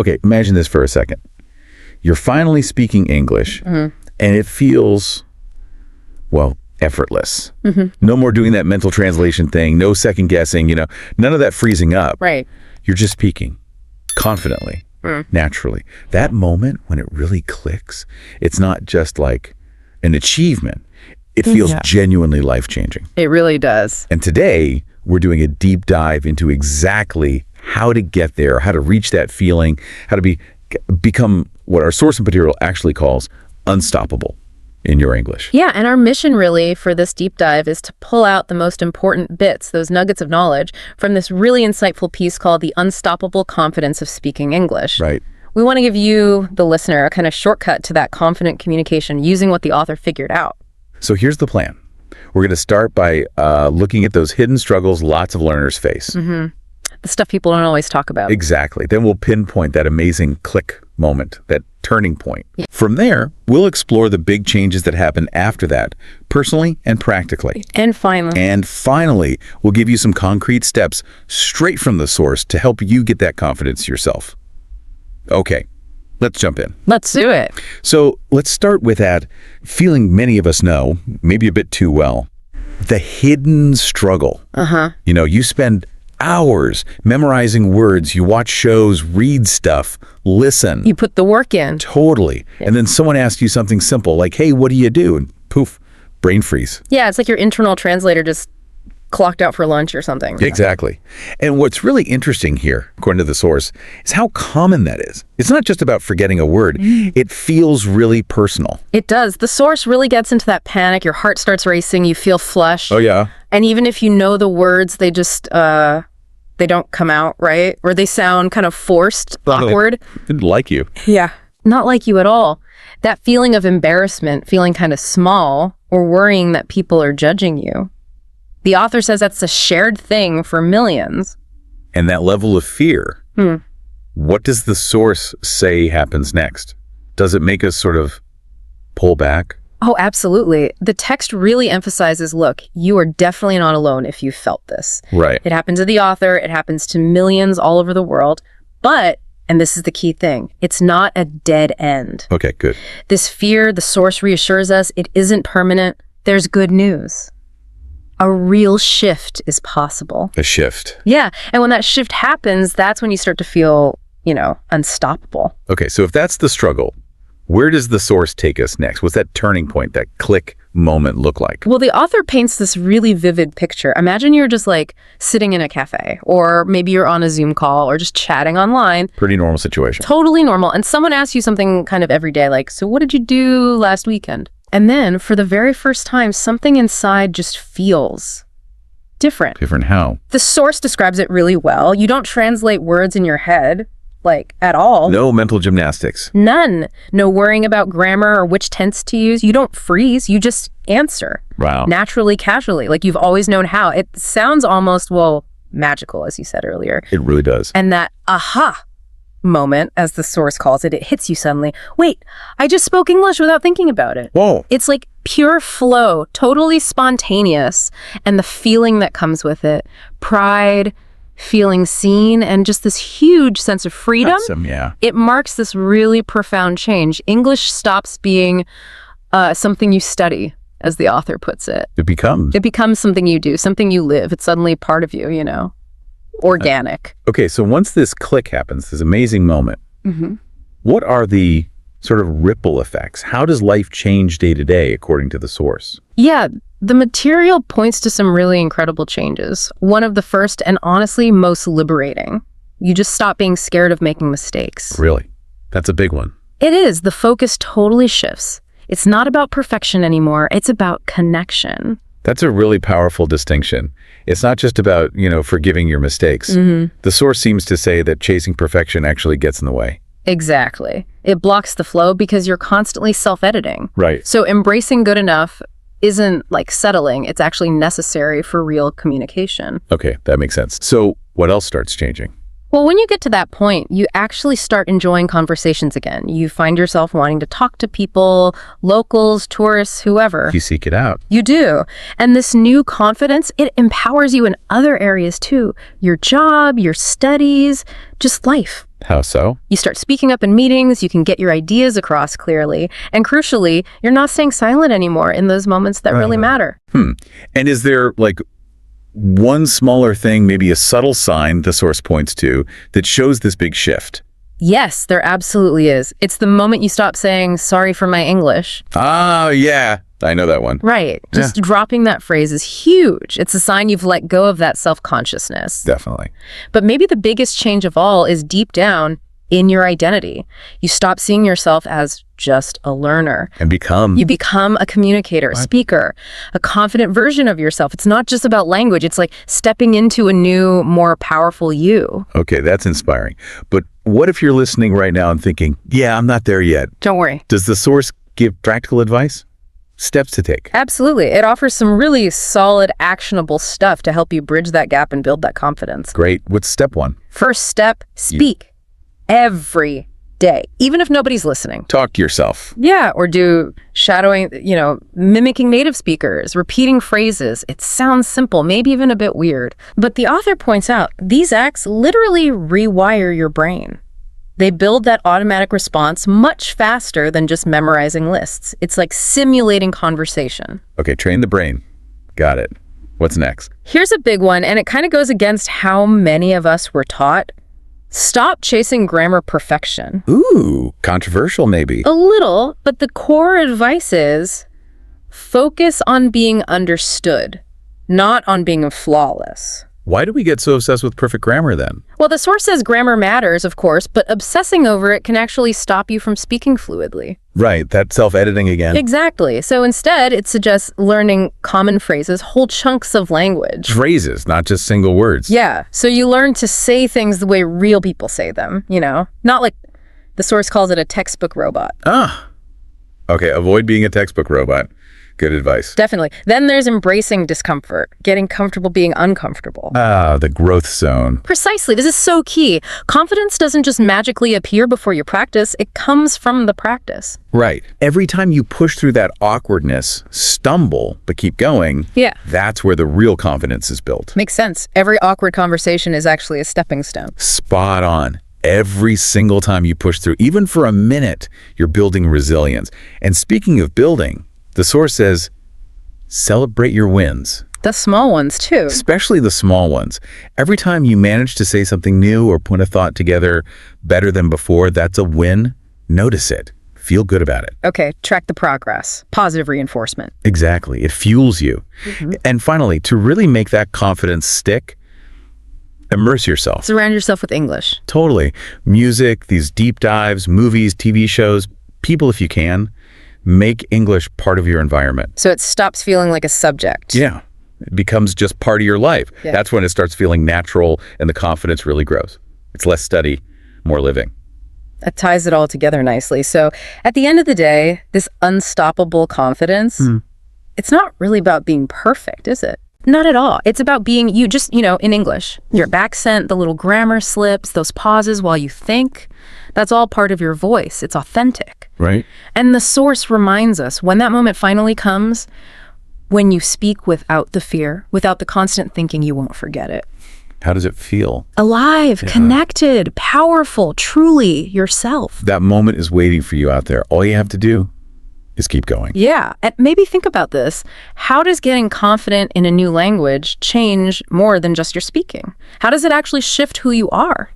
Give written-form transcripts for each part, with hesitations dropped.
okay, imagine this for a second. You're finally speaking English, and it feels, well, effortless. No more doing that mental translation thing, no second guessing, none of that freezing up. Right. You're just speaking confidently, naturally. That moment when it really clicks, it's not just like an achievement. It feels genuinely life-changing. It really does. And today, we're doing a deep dive into exactly how to get there, how to reach that feeling, how to become what our source material actually calls unstoppable in your English. Yeah, and our mission really for this deep dive is to pull out the most important bits, those nuggets of knowledge, from this really insightful piece called The Unstoppable Confidence of Speaking English. Right. We want to give you, the listener, a kind of shortcut to that confident communication using what the author figured out. So here's the plan. We're going to start by looking at those hidden struggles lots of learners face. The stuff people don't always talk about. Exactly. Then we'll pinpoint that amazing click moment, that turning point. From there, we'll explore the big changes that happen after that, personally and practically. And finally, we'll give you some concrete steps straight from the source to help you get that confidence yourself. Okay, let's jump in. Let's do it. So let's start with that feeling many of us know, maybe a bit too well, the hidden struggle. You spend hours memorizing words, you watch shows, read stuff, listen. You put the work in. Totally. And then someone asks you something simple like, hey, what do you do? And poof, brain freeze. Yeah, it's like your internal translator just clocked out for lunch or something. Exactly. And what's really interesting here, according to the source, is how common that is. It's not just about forgetting a word. It feels really personal. It does. The source really gets into that panic. Your heart starts racing. You feel flushed. Oh, yeah. And even if you know the words, they just, they don't come out right. Or they sound kind of forced, awkward. Didn't like you. Yeah. Not like you at all. That feeling of embarrassment, feeling kind of small, or worrying that people are judging you. The author says that's a shared thing for millions. And that level of fear, what does the source say happens next? Does it make us sort of pull back? Oh, absolutely. The text really emphasizes, look, you are definitely not alone if you felt this. Right. It happens to the author. It happens to millions all over the world. But, and this is the key thing, it's not a dead end. Okay, good. This fear, the source reassures us, it isn't permanent. There's good news. A real shift is possible. A shift. Yeah. And when that shift happens, that's when you start to feel, unstoppable. Okay, so if that's the struggle, where does the source take us next? What's that turning point, that click moment look like? Well, the author paints this really vivid picture. Imagine you're just like sitting in a cafe, or maybe you're on a Zoom call or just chatting online. Pretty normal situation. Totally normal. And someone asks you something kind of everyday, like, so what did you do last weekend? And then for the very first time, something inside just feels different. Different how? The source describes it really well. You don't translate words in your head, like, at all. No mental gymnastics. None. No worrying about grammar or which tense to use. You don't freeze. You just answer. Wow. Naturally, casually, like you've always known how. It sounds almost, magical, as you said earlier. It really does. And that aha moment, as the source calls it, it hits you suddenly. Wait, I just spoke English without thinking about it. Whoa. It's like pure flow, totally spontaneous, and the feeling that comes with it, pride, feeling seen, and just this huge sense of freedom. Awesome, yeah. It marks this really profound change. English stops being something you study, as the author puts it. It becomes something you do, something you live. It's suddenly part of you, organic. Okay, so once this click happens, this amazing moment, what are the sort of ripple effects? How does life change day to day, according to the source? Yeah, the material points to some really incredible changes. One of the first and honestly most liberating. You just stop being scared of making mistakes. Really? That's a big one. It is. The focus totally shifts. It's not about perfection anymore. It's about connection. That's a really powerful distinction. It's not just about, forgiving your mistakes. The source seems to say that chasing perfection actually gets in the way. Exactly. It blocks the flow because you're constantly self-editing. Right. So embracing good enough isn't like settling. It's actually necessary for real communication. Okay, that makes sense. So what else starts changing? Well, when you get to that point, you actually start enjoying conversations again. You find yourself wanting to talk to people, locals, tourists, whoever. You seek it out. You do. And this new confidence, it empowers you in other areas too. Your job, your studies, just life. How so? You start speaking up in meetings, you can get your ideas across clearly, and crucially, you're not staying silent anymore in those moments that really matter. And is there like one smaller thing, maybe a subtle sign the source points to that shows this big shift? Yes, there absolutely is. It's the moment you stop saying, sorry for my English. Oh, yeah. I know that one. Right. Just dropping that phrase is huge. It's a sign you've let go of that self-consciousness. Definitely. But maybe the biggest change of all is deep down in your identity. You stop seeing yourself as just a learner. And You become a communicator, a speaker, a confident version of yourself. It's not just about language. It's like stepping into a new, more powerful you. Okay, that's inspiring. But what if you're listening right now and thinking, yeah, I'm not there yet? Don't worry. Does the source give practical advice? Steps to take? Absolutely. It offers some really solid, actionable stuff to help you bridge that gap and build that confidence. Great. What's step one? First step, speak. Every day, even if nobody's listening. Talk to yourself. Yeah, or do shadowing, mimicking native speakers, repeating phrases. It sounds simple, maybe even a bit weird. But the author points out, these acts literally rewire your brain. They build that automatic response much faster than just memorizing lists. It's like simulating conversation. Okay, train the brain. Got it. What's next? Here's a big one, and it kind of goes against how many of us were taught. Stop chasing grammar perfection. Ooh, controversial maybe. A little, but the core advice is focus on being understood, not on being flawless. Why do we get so obsessed with perfect grammar then? Well, the source says grammar matters, of course, but obsessing over it can actually stop you from speaking fluidly. Right, that self-editing again. Exactly. So instead, it suggests learning common phrases, whole chunks of language. Phrases, not just single words. Yeah. So you learn to say things the way real people say them, Not like the source calls it a textbook robot. Okay, avoid being a textbook robot. Good advice. Definitely. Then there's embracing discomfort, getting comfortable being uncomfortable. The growth zone. Precisely. This is so key. Confidence doesn't just magically appear before you practice. It comes from the practice. Right. Every time you push through that awkwardness, stumble, but keep going, that's where the real confidence is built. Makes sense. Every awkward conversation is actually a stepping stone. Spot on. Every single time you push through, even for a minute, you're building resilience. And speaking of building, the source says, celebrate your wins. The small ones, too. Especially the small ones. Every time you manage to say something new or put a thought together better than before, that's a win. Notice it. Feel good about it. Okay, track the progress. Positive reinforcement. Exactly. It fuels you. And finally, to really make that confidence stick, immerse yourself. Surround yourself with English. Totally. Music, these deep dives, movies, TV shows, people if you can. Make English part of your environment. So it stops feeling like a subject. Yeah. It becomes just part of your life. Yeah. That's when it starts feeling natural and the confidence really grows. It's less study, more living. That ties it all together nicely. So at the end of the day, this unstoppable confidence, it's not really about being perfect, is it? Not at all. It's about being you, just, in English. Your accent, the little grammar slips, those pauses while you think, that's all part of your voice. It's authentic. Right. And the source reminds us when that moment finally comes, when you speak without the fear, without the constant thinking you won't forget it. How does it feel? Alive, connected, powerful, truly yourself. That moment is waiting for you out there. All you have to do is keep going. Yeah. And maybe think about this. How does getting confident in a new language change more than just your speaking? How does it actually shift who you are?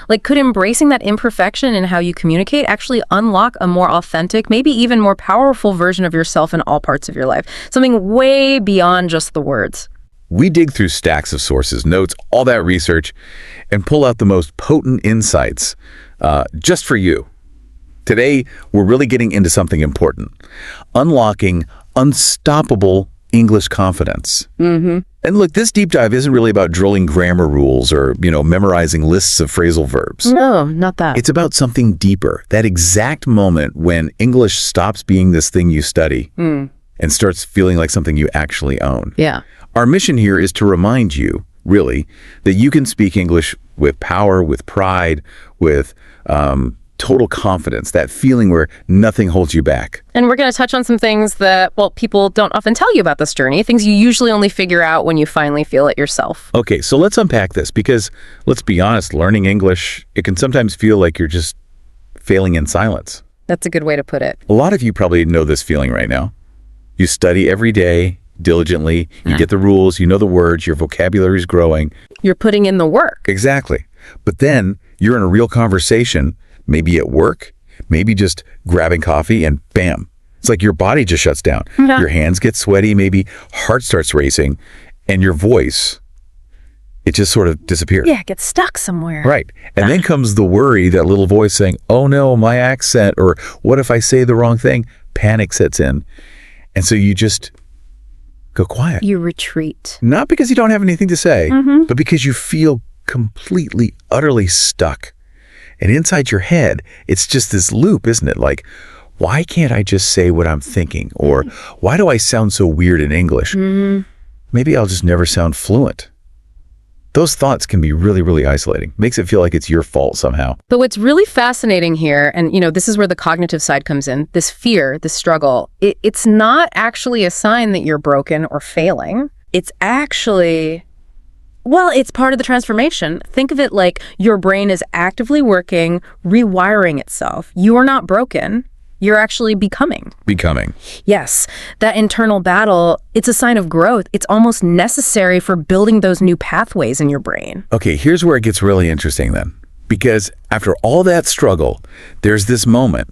Like, could embracing that imperfection in how you communicate actually unlock a more authentic, maybe even more powerful version of yourself in all parts of your life? Something way beyond just the words. We dig through stacks of sources, notes, all that research, and pull out the most potent insights just for you. Today, we're really getting into something important. Unlocking unstoppable English confidence. And look, this deep dive isn't really about drilling grammar rules or, memorizing lists of phrasal verbs. No, not that. It's about something deeper. That exact moment when English stops being this thing you study and starts feeling like something you actually own. Yeah. Our mission here is to remind you really, that you can speak English with power, with pride, with total confidence, that feeling where nothing holds you back. And we're going to touch on some things that, well, people don't often tell you about this journey, things you usually only figure out when you finally feel it yourself. Okay, so let's unpack this, because let's be honest, learning English, it can sometimes feel like you're just failing in silence. That's a good way to put it. A lot of you probably know this feeling right now. You study every day diligently, you get the rules, you know the words, your vocabulary is growing. You're putting in the work. Exactly. But then you're in a real conversation, maybe at work, maybe just grabbing coffee, and bam, it's like your body just shuts down. Your hands get sweaty, maybe heart starts racing, and your voice, it just sort of disappears. Yeah, it gets stuck somewhere. Right. And then comes the worry, that little voice saying, oh no, my accent, or what if I say the wrong thing? Panic sets in. And so you just go quiet. You retreat. Not because you don't have anything to say, but because you feel completely, utterly stuck. And inside your head, it's just this loop, isn't it? Like, why can't I just say what I'm thinking? Or why do I sound so weird in English? Maybe I'll just never sound fluent. Those thoughts can be really, really isolating. Makes it feel like it's your fault somehow. But what's really fascinating here, and this is where the cognitive side comes in, this fear, this struggle, it's not actually a sign that you're broken or failing. It's actually, well, it's part of the transformation. Think of it like your brain is actively working, rewiring itself. You are not broken. You're actually becoming. Becoming. Yes. That internal battle, it's a sign of growth. It's almost necessary for building those new pathways in your brain. Okay, here's where it gets really interesting then. Because after all that struggle, there's this moment.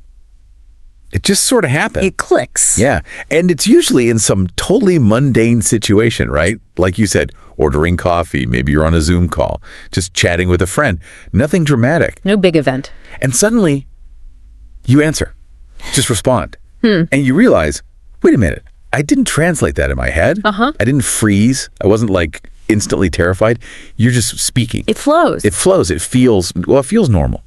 It just sort of happened. It clicks. Yeah. And it's usually in some totally mundane situation, right? Like you said, ordering coffee, maybe you're on a Zoom call, just chatting with a friend. Nothing dramatic. No big event. And suddenly, you answer. Just respond. And you realize, wait a minute, I didn't translate that in my head. I didn't freeze. I wasn't like instantly terrified. You're just speaking. It flows. It flows. It feels normal.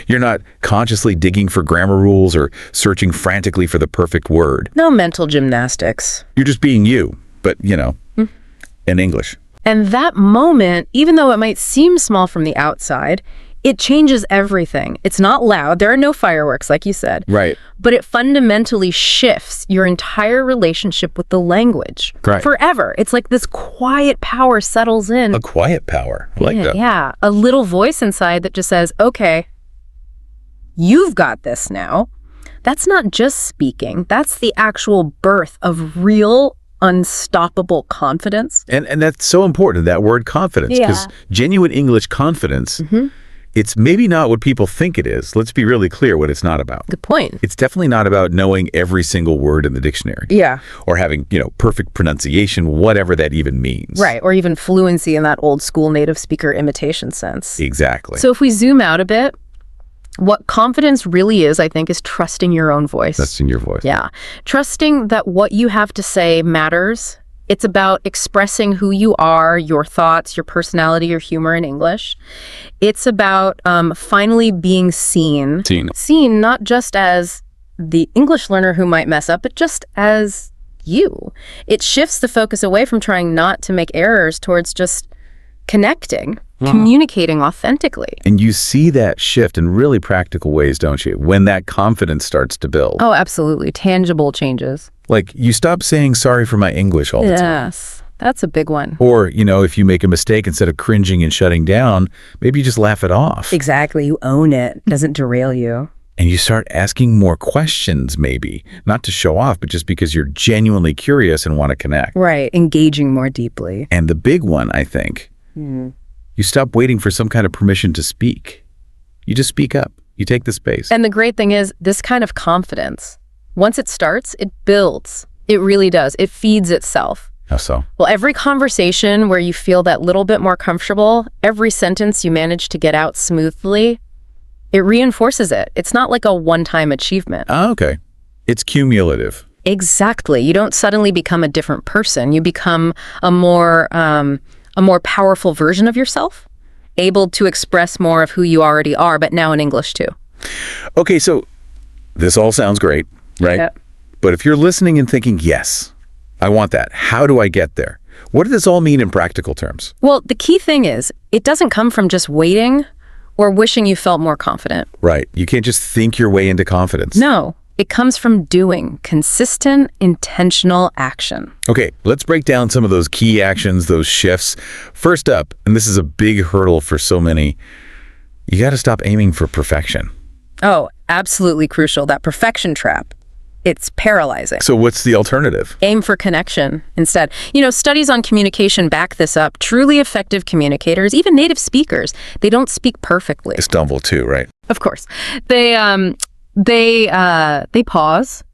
You're not consciously digging for grammar rules or searching frantically for the perfect word. No mental gymnastics. You're just being you, but, in English. And that moment, even though it might seem small from the outside, it changes everything. It's not loud. There are no fireworks, like you said. Right. But it fundamentally shifts your entire relationship with the language. Right. Forever. It's like this quiet power settles in. A quiet power. I like that. Yeah. A little voice inside that just says, okay, you've got this now. That's not just speaking. That's the actual birth of real, unstoppable confidence. And that's so important, that word confidence. Because genuine English confidence, it's maybe not what people think it is. Let's be really clear what it's not about. Good point. It's definitely not about knowing every single word in the dictionary. Yeah. Or having, perfect pronunciation, whatever that even means. Right. Or even fluency in that old school native speaker imitation sense. Exactly. So if we zoom out a bit, what confidence really is, I think, is trusting your own voice. Trusting your voice. Yeah. Trusting that what you have to say matters. It's about expressing who you are, your thoughts, your personality, your humor in English. It's about finally being seen. Seen not just as the English learner who might mess up, but just as you. It shifts the focus away from trying not to make errors towards just connecting, communicating authentically. And you see that shift in really practical ways, don't you? When that confidence starts to build. Oh, absolutely. Tangible changes. Like, you stop saying sorry for my English all the time. Yes, that's a big one. Or, if you make a mistake, instead of cringing and shutting down, maybe you just laugh it off. Exactly. You own it. Doesn't derail you. And you start asking more questions, maybe. Not to show off, but just because you're genuinely curious and want to connect. Right. Engaging more deeply. And the big one, I think, you stop waiting for some kind of permission to speak. You just speak up. You take the space. And the great thing is, this kind of confidence, once it starts, it builds. It really does. It feeds itself. How so? Well, every conversation where you feel that little bit more comfortable, every sentence you manage to get out smoothly, it reinforces it. It's not like a one-time achievement. Oh, okay. It's cumulative. Exactly. You don't suddenly become a different person. You become a more powerful version of yourself, able to express more of who you already are, but now in English too. Okay, so this all sounds great, right? Yep. But if you're listening and thinking, yes, I want that. How do I get there? What does this all mean in practical terms? Well, the key thing is, it doesn't come from just waiting or wishing you felt more confident. Right. You can't just think your way into confidence. No, it comes from doing consistent, intentional action. Okay, let's break down some of those key actions, those shifts. First up, and this is a big hurdle for so many, you got to stop aiming for perfection. Oh, absolutely crucial. That perfection trap. It's paralyzing. So what's the alternative? Aim for connection instead. Studies on communication back this up. Truly effective communicators, even native speakers, they don't speak perfectly. They stumble too, right? Of course. They pause,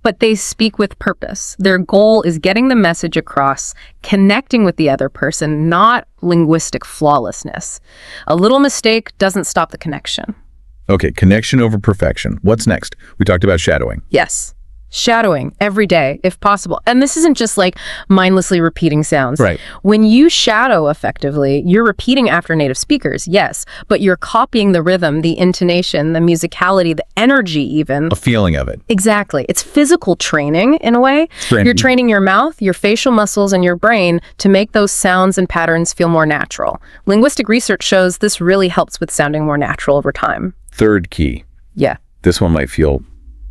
but they speak with purpose. Their goal is getting the message across, connecting with the other person, not linguistic flawlessness. A little mistake doesn't stop the connection. Okay, connection over perfection. What's next? We talked about shadowing. Yes. Shadowing every day, if possible. And this isn't just like mindlessly repeating sounds. Right. When you shadow effectively, you're repeating after native speakers, yes, but you're copying the rhythm, the intonation, the musicality, the energy even. A feeling of it. Exactly. It's physical training in a way. Training. You're training your mouth, your facial muscles, and your brain to make those sounds and patterns feel more natural. Linguistic research shows this really helps with sounding more natural over time. Third key. Yeah. This one might feel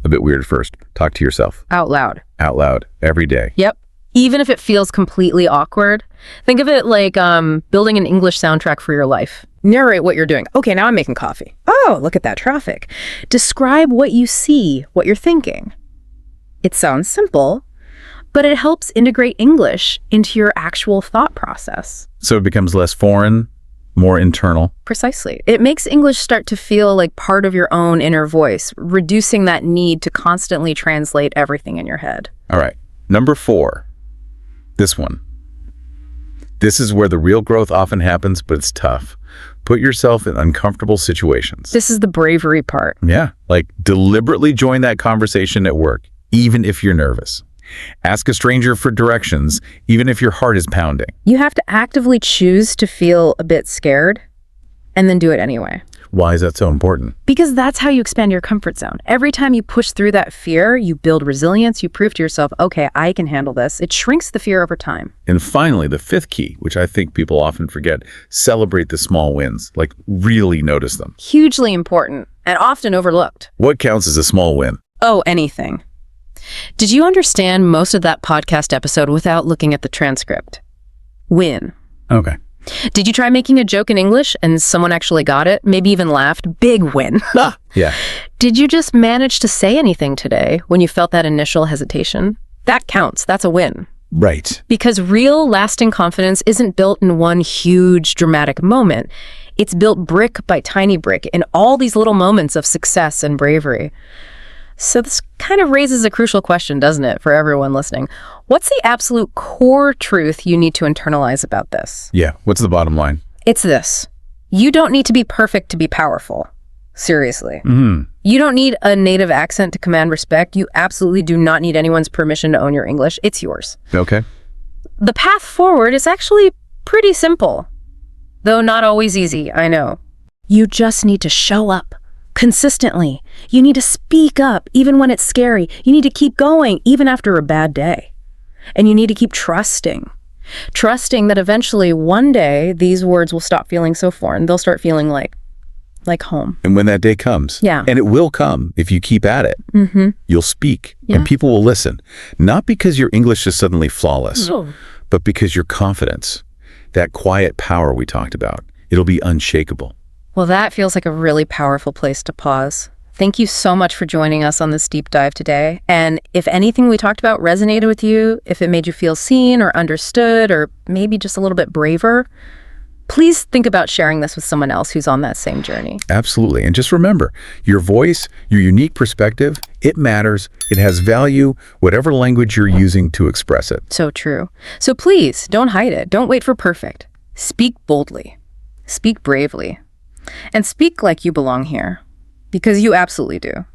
a bit weird first. Talk to yourself. Out loud. Out loud. Every day. Yep. Even if it feels completely awkward. Think of it like building an English soundtrack for your life. Narrate what you're doing. Okay, now I'm making coffee. Oh, look at that traffic. Describe what you see, what you're thinking. It sounds simple, but it helps integrate English into your actual thought process. So it becomes less foreign, more internal. Precisely. It makes English start to feel like part of your own inner voice, reducing that need to constantly translate everything in your head. All right. Number 4. This one. This is where the real growth often happens, but it's tough. Put yourself in uncomfortable situations. This is the bravery part. Yeah. Like deliberately join that conversation at work, even if you're nervous. Ask a stranger for directions, even if your heart is pounding. You have to actively choose to feel a bit scared and then do it anyway. Why is that so important? Because that's how you expand your comfort zone. Every time you push through that fear, you build resilience, you prove to yourself, okay, I can handle this. It shrinks the fear over time. And finally, the 5th key, which I think people often forget, celebrate the small wins, like really notice them. Hugely important and often overlooked. What counts as a small win? Oh, anything. Did you understand most of that podcast episode without looking at the transcript? Win. Okay. Did you try making a joke in English and someone actually got it? Maybe even laughed? Big win. Yeah. Did you just manage to say anything today when you felt that initial hesitation? That counts. That's a win. Right. Because real, lasting confidence isn't built in one huge, dramatic moment. It's built brick by tiny brick in all these little moments of success and bravery. So this kind of raises a crucial question, doesn't it, for everyone listening? What's the absolute core truth you need to internalize about this? Yeah. What's the bottom line? It's this. You don't need to be perfect to be powerful. Seriously. Mm-hmm. You don't need a native accent to command respect. You absolutely do not need anyone's permission to own your English. It's yours. Okay. The path forward is actually pretty simple, though not always easy, I know. You just need to show up. Consistently. You need to speak up even when it's scary. You need to keep going even after a bad day. And you need to keep trusting. Trusting that eventually one day these words will stop feeling so foreign. They'll start feeling like home. And when that day comes, yeah, and it will come if you keep at it, you'll speak and people will listen. Not because your English is suddenly flawless, but because your confidence, that quiet power we talked about, it'll be unshakable. Well, that feels like a really powerful place to pause. Thank you so much for joining us on this deep dive today. And if anything we talked about resonated with you, if it made you feel seen or understood, or maybe just a little bit braver, please think about sharing this with someone else who's on that same journey. Absolutely. And just remember, your voice, your unique perspective, it matters. It has value, whatever language you're using to express it. So true. So please, don't hide it. Don't wait for perfect. Speak boldly. Speak bravely. And speak like you belong here, because you absolutely do.